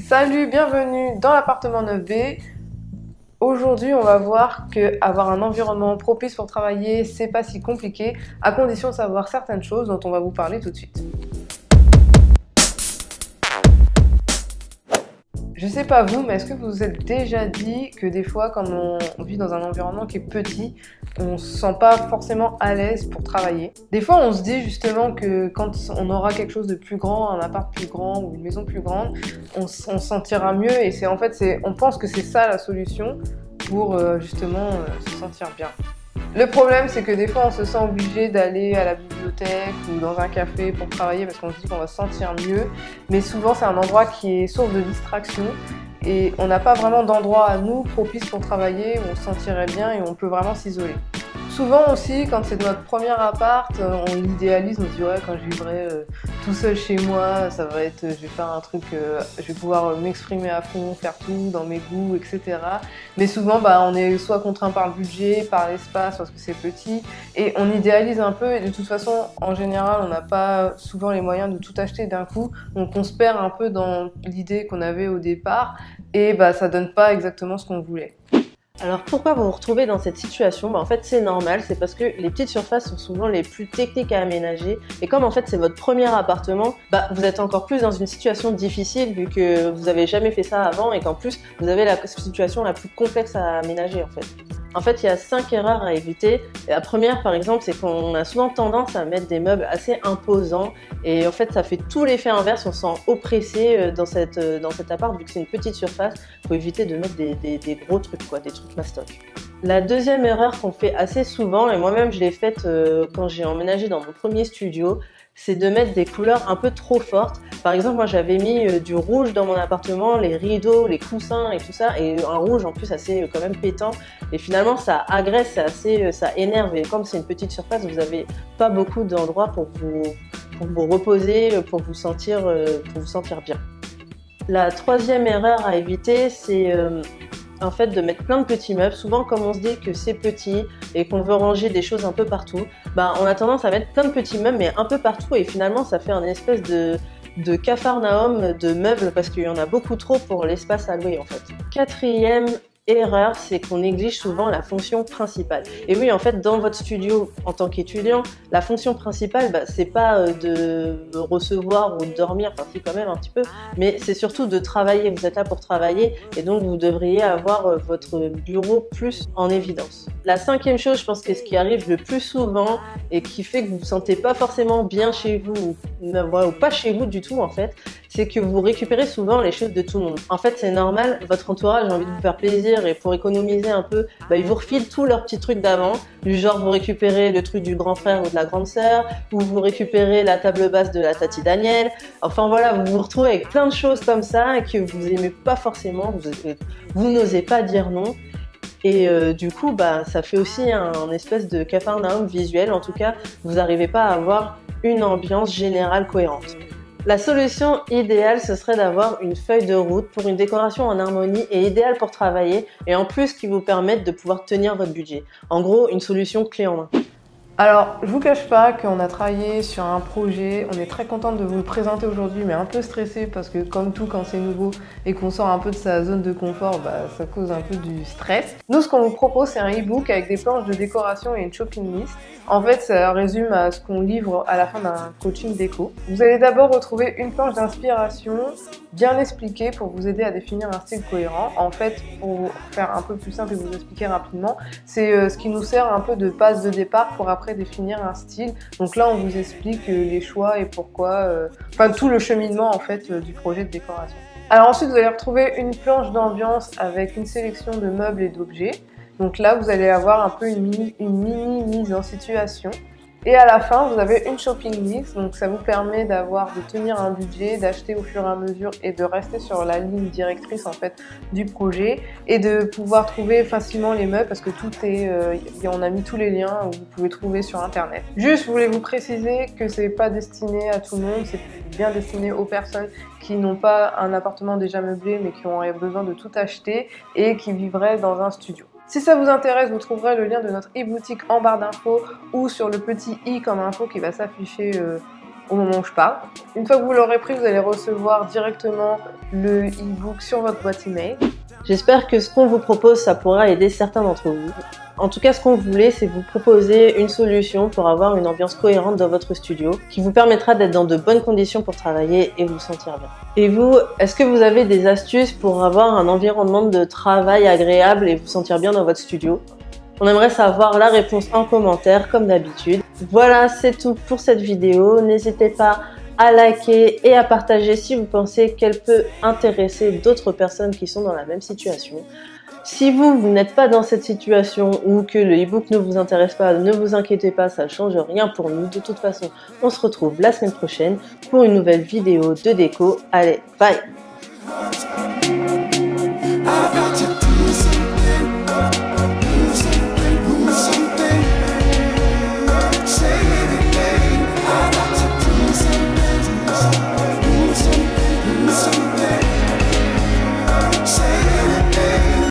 Salut, bienvenue dans l'appartement 9B. Aujourd'hui, on va voir que avoir un environnement propice pour travailler, c'est pas si compliqué, à condition de savoir certaines choses dont on va vous parler tout de suite. Je sais pas vous, mais est-ce que vous vous êtes déjà dit que des fois, quand on vit dans un environnement qui est petit, on se sent pas forcément à l'aise pour travailler? Des fois, on se dit justement que quand on aura quelque chose de plus grand, un appart plus grand ou une maison plus grande, on se sentira mieux et on pense que c'est ça la solution pour justement se sentir bien. Le problème, c'est que des fois, on se sent obligé d'aller à la bibliothèque ou dans un café pour travailler parce qu'on se dit qu'on va se sentir mieux. Mais souvent, c'est un endroit qui est source de distraction et on n'a pas vraiment d'endroit à nous propice pour travailler où on se sentirait bien et où on peut vraiment s'isoler. Souvent aussi, quand c'est notre premier appart, on idéalise, on se dit ouais, quand je vivrai tout seul chez moi, ça va être, je vais faire un truc, je vais pouvoir m'exprimer à fond, faire tout dans mes goûts, etc. Mais souvent, on est soit contraint par le budget, par l'espace, parce que c'est petit, et on idéalise un peu. Et de toute façon, en général, on n'a pas souvent les moyens de tout acheter d'un coup, donc on se perd un peu dans l'idée qu'on avait au départ, et ça donne pas exactement ce qu'on voulait. Alors pourquoi vous vous retrouvez dans cette situation? En fait c'est normal, c'est parce que les petites surfaces sont souvent les plus techniques à aménager et comme en fait c'est votre premier appartement, vous êtes encore plus dans une situation difficile vu que vous avez jamais fait ça avant et qu'en plus vous avez la situation la plus complexe à aménager en fait. En fait, il y a 5 erreurs à éviter. La première, par exemple, c'est qu'on a souvent tendance à mettre des meubles assez imposants et en fait, ça fait tout l'effet inverse. On se sent oppressé dans cet appart vu que c'est une petite surface. Il faut éviter de mettre des gros trucs, quoi, des trucs mastoc. La deuxième erreur qu'on fait assez souvent, et moi-même je l'ai faite quand j'ai emménagé dans mon premier studio, c'est de mettre des couleurs un peu trop fortes. Par exemple, moi j'avais mis du rouge dans mon appartement, les rideaux, les coussins et tout ça, et un rouge en plus assez quand même pétant. Et finalement ça agresse, ça énerve. Et comme c'est une petite surface, vous n'avez pas beaucoup d'endroits pour vous reposer, pour vous sentir bien. La troisième erreur à éviter, c'est en fait de mettre plein de petits meubles. Souvent comme on se dit que c'est petit et qu'on veut ranger des choses un peu partout, on a tendance à mettre plein de petits meubles mais un peu partout et finalement ça fait un espèce de capharnaüm de meubles parce qu'il y en a beaucoup trop pour l'espace alloué en fait. Quatrième erreur, c'est qu'on néglige souvent la fonction principale. Et oui, en fait, dans votre studio, en tant qu'étudiant, la fonction principale, c'est pas de recevoir ou de dormir, enfin si quand même un petit peu, mais c'est surtout de travailler. Vous êtes là pour travailler et donc vous devriez avoir votre bureau plus en évidence. La cinquième chose, je pense que ce qui arrive le plus souvent et qui fait que vous vous sentez pas forcément bien chez vous ou pas chez vous du tout en fait, c'est que vous récupérez souvent les choses de tout le monde. En fait, c'est normal, votre entourage a envie de vous faire plaisir et pour économiser un peu, ils vous refilent tous leurs petits trucs d'avant, du genre vous récupérez le truc du grand frère ou de la grande sœur, ou vous récupérez la table basse de la tati Daniel. Enfin voilà, vous vous retrouvez avec plein de choses comme ça que vous aimez pas forcément, vous n'osez pas dire non. Et du coup, ça fait aussi un espèce de capharnaüm visuel. En tout cas, vous n'arrivez pas à avoir une ambiance générale cohérente. La solution idéale, ce serait d'avoir une feuille de route pour une décoration en harmonie et idéale pour travailler et en plus qui vous permette de pouvoir tenir votre budget. En gros, une solution clé en main. Alors, je vous cache pas qu'on a travaillé sur un projet, on est très contente de vous le présenter aujourd'hui, mais un peu stressé parce que comme tout, quand c'est nouveau et qu'on sort un peu de sa zone de confort, ça cause un peu du stress. Nous, ce qu'on vous propose, c'est un e-book avec des planches de décoration et une shopping list. En fait, ça résume à ce qu'on livre à la fin d'un coaching déco. Vous allez d'abord retrouver une planche d'inspiration bien expliquée pour vous aider à définir un style cohérent. En fait, pour faire un peu plus simple et vous expliquer rapidement, c'est ce qui nous sert un peu de base de départ pour après définir un style. Donc là, on vous explique les choix et pourquoi, tout le cheminement en fait du projet de décoration. Alors ensuite, vous allez retrouver une planche d'ambiance avec une sélection de meubles et d'objets. Donc là, vous allez avoir un peu une mini mise en situation. Et à la fin, vous avez une shopping list, donc ça vous permet de tenir un budget, d'acheter au fur et à mesure et de rester sur la ligne directrice en fait du projet et de pouvoir trouver facilement les meubles parce que tout est, on a mis tous les liens où vous pouvez trouver sur internet. Juste, je voulais vous préciser que c'est pas destiné à tout le monde, c'est bien destiné aux personnes qui n'ont pas un appartement déjà meublé mais qui ont besoin de tout acheter et qui vivraient dans un studio. Si ça vous intéresse, vous trouverez le lien de notre e-boutique en barre d'infos ou sur le petit i comme info qui va s'afficher au moment où je parle. Une fois que vous l'aurez pris, vous allez recevoir directement le e-book sur votre boîte email. J'espère que ce qu'on vous propose, ça pourra aider certains d'entre vous. En tout cas, ce qu'on voulait, c'est vous proposer une solution pour avoir une ambiance cohérente dans votre studio qui vous permettra d'être dans de bonnes conditions pour travailler et vous sentir bien. Et vous, est-ce que vous avez des astuces pour avoir un environnement de travail agréable et vous sentir bien dans votre studio? On aimerait savoir la réponse en commentaire, comme d'habitude. Voilà, c'est tout pour cette vidéo. N'hésitez pas à liker et à partager si vous pensez qu'elle peut intéresser d'autres personnes qui sont dans la même situation. Si vous n'êtes pas dans cette situation ou que le e-book ne vous intéresse pas, ne vous inquiétez pas, ça ne change rien pour nous. De toute façon, on se retrouve la semaine prochaine pour une nouvelle vidéo de déco. Allez, bye!